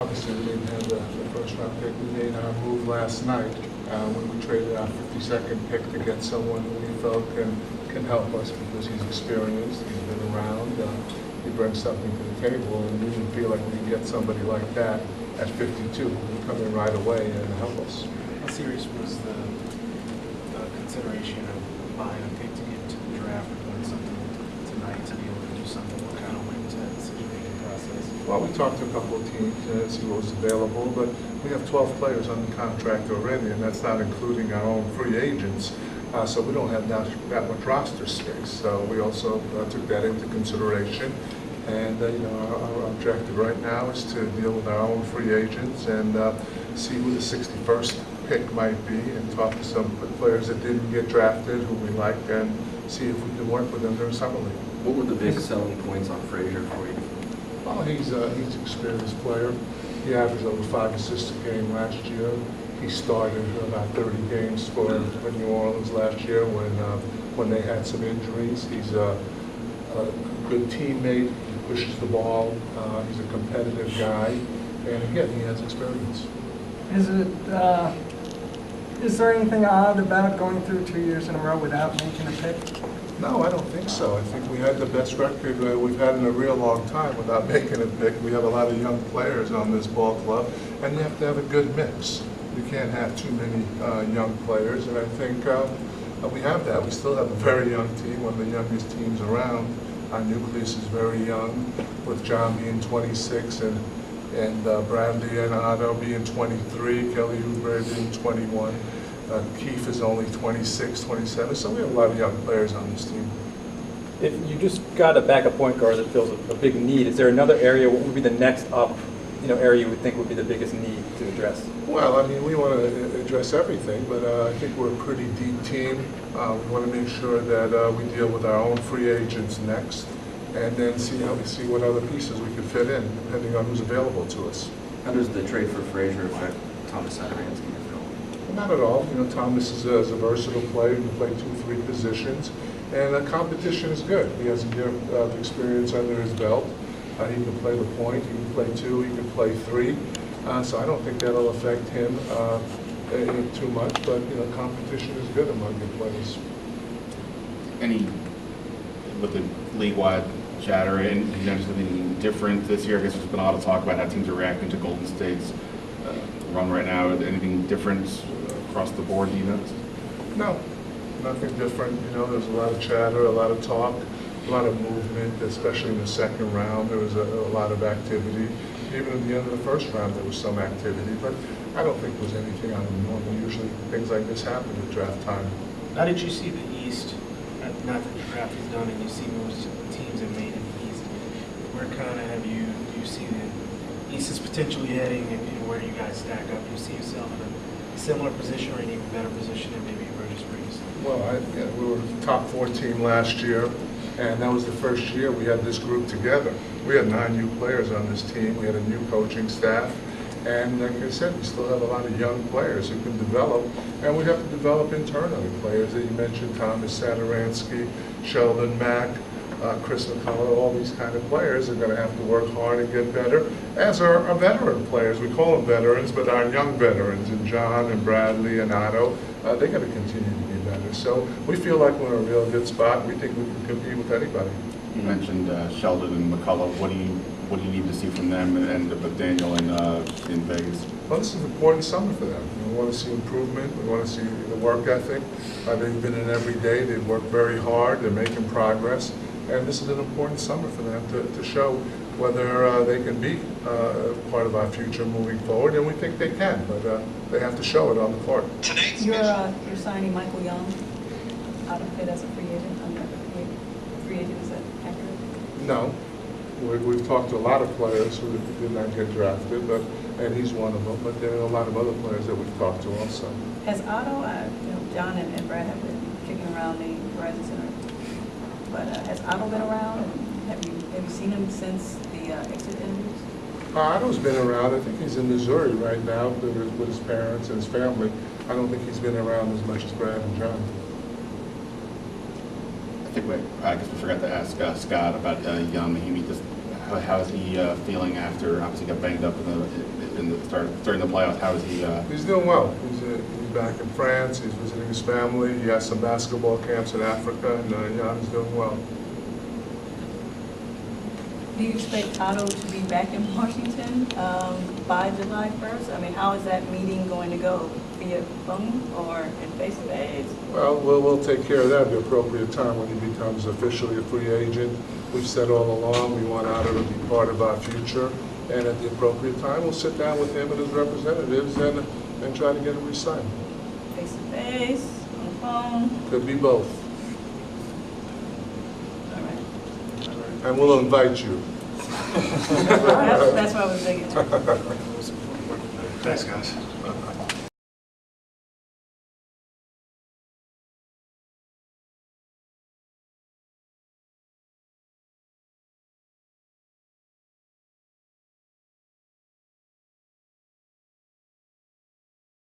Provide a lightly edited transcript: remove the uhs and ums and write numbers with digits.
Obviously, we didn't have the first round pick. We made our move last night when we traded our 52nd pick to get someone who we felt can help us because he's experienced, he's been around, he brings something to the table, and we didn't feel like we could get somebody like that at 52 who would come in right away and help us. How serious was the consideration of buying a pick to get to the draft or doing something tonight to be able to do something? What kind of went into that decision-making process? Well, we talked to a couple of teams to see what was available, but we have 12 players under contract already, and that's not including our own free agents. So we don't have that much roster space. So we also took that into consideration. And our objective right now is to deal with our own free agents and see who the 61st pick might be, and talk to some players that didn't get drafted, who we like, and see if we can work with them during summer league. What were the big selling points on Frazier for you? Well, he's an experienced player. He averaged over 5 assists a game last year. He started about 30 games for New Orleans last year when they had some injuries. He's a good teammate. He pushes the ball. He's a competitive guy, and again, he has experience. Is there anything odd about going through 2 years in a row without making a pick? No, I don't think so. I think we had the best record we've had in a real long time without making a pick. We have a lot of young players on this ball club, and you have to have a good mix. You can't have too many young players, and I think we have that. We still have a very young team, one of the youngest teams around. Our nucleus is very young, with John being 26 and Bradley and Otto being 23, Kelly Oubre being 21. Keith is only 26, 27, so we have a lot of young players on this team. If you just got a backup point guard that fills a big need, is there another area? What would be the next up area you would think would be the biggest need to address? Well, I mean, we want to address everything, but I think we're a pretty deep team. We want to make sure that we deal with our own free agents next, and then see what other pieces we can fit in, depending on who's available to us. How does the trade for Frazier affect Thomas Saturansky? Not at all. Thomas is a versatile player. He can play 2-3 positions, and the competition is good. He has a year of experience under his belt. He can play the point. He can play 2. He can play 3. So I don't think that'll affect him too much. But competition is good among the players. With the league-wide chatter, and you noticed anything different this year? I guess there's been a lot of talk about how teams are reacting to Golden State's run right now. Is there anything different across the board, do you notice? No, nothing different. There's a lot of chatter, a lot of talk, a lot of movement, especially in the second round. There was a lot of activity. Even at the end of the first round, there was some activity, but I don't think there was anything out of the normal. Usually things like this happen at draft time. How did you see the East, not that the draft is done and you see most teams that made it in the East, where kind of do you see the East is potentially heading, and where do you guys stack up? Do you see yourself in a similar position or an even better position than maybe you were just previously? Well, we were the top 4 team last year, and that was the first year we had this group together. We had 9 new players on this team. We had a new coaching staff, and like I said, we still have a lot of young players who can develop, and we have to develop internally. Players that you mentioned, Thomas Saturansky, Sheldon Mack, Chris McCullough, all these kind of players are going to have to work hard and get better, as are our veteran players. We call them veterans, but our young veterans, and John and Bradley and Otto, they're going to continue to be better. So we feel like we're in a real good spot. We think we can compete with anybody. You mentioned Sheldon and McCullough. What do you need to see from them, and with Daniel in Vegas? Well, this is an important summer for them. We want to see improvement. We want to see the work ethic. They've been in every day. They've worked very hard. They're making progress. And this is an important summer for them to show whether they can be part of our future moving forward, and we think they can, but they have to show it on the court. You're signing Michael Young out of it as a free agent? Free agent, is that accurate? No. We've talked to a lot of players who did not get drafted, and he's one of them, but there are a lot of other players that we've talked to also. Has Otto, John and Brad have been kicking around the Verizon Center, but has Otto been around? Have you seen him since the exit interviews? Otto's been around. I think he's in Missouri right now with his parents and his family. I don't think he's been around as much as Brad and John. I guess we forgot to ask Scott about Jan Mahimi. How is he feeling after obviously got banged up in the start during the playoffs? How is he? He's doing well. He's back in France. He's visiting his family. He has some basketball camps in Africa, and yeah, he's doing well. Do you expect Otto to be back in Washington by July 1st? I mean, how is that meeting going to go? Via phone or in face-to-face? Well, we'll take care of that at the appropriate time when he becomes officially a free agent. We've said all along we want Otto to be part of our future, and at the appropriate time, we'll sit down with him and his representatives and try to get him re-signed. Face-to-face, on the phone? Could be both. All right. And we'll invite you. That's what I was thinking. Thanks, guys.